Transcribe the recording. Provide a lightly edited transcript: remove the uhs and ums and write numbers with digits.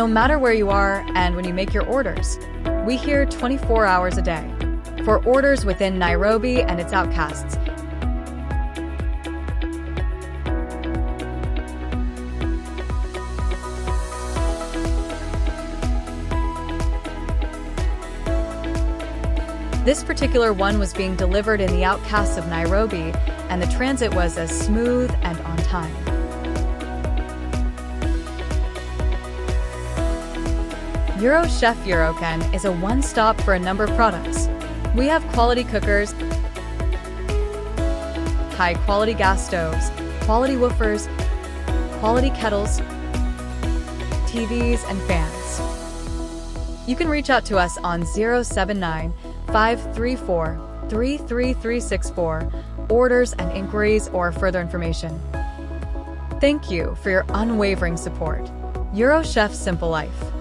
matter where you are and when you make your orders, we here 24 hours a day. For orders within Nairobi and its outcasts, this particular one was being delivered in the outcasts of Nairobi, and the transit was as smooth and on time. Eurochef Eurochef is a one-stop for a number of products. We have quality cookers, high-quality gas stoves, quality woofers, quality kettles, TVs, and fans. You can reach out to us on 079-534-33364 for orders and inquiries or further information. Thank you for your unwavering support. Eurochef Simple Life.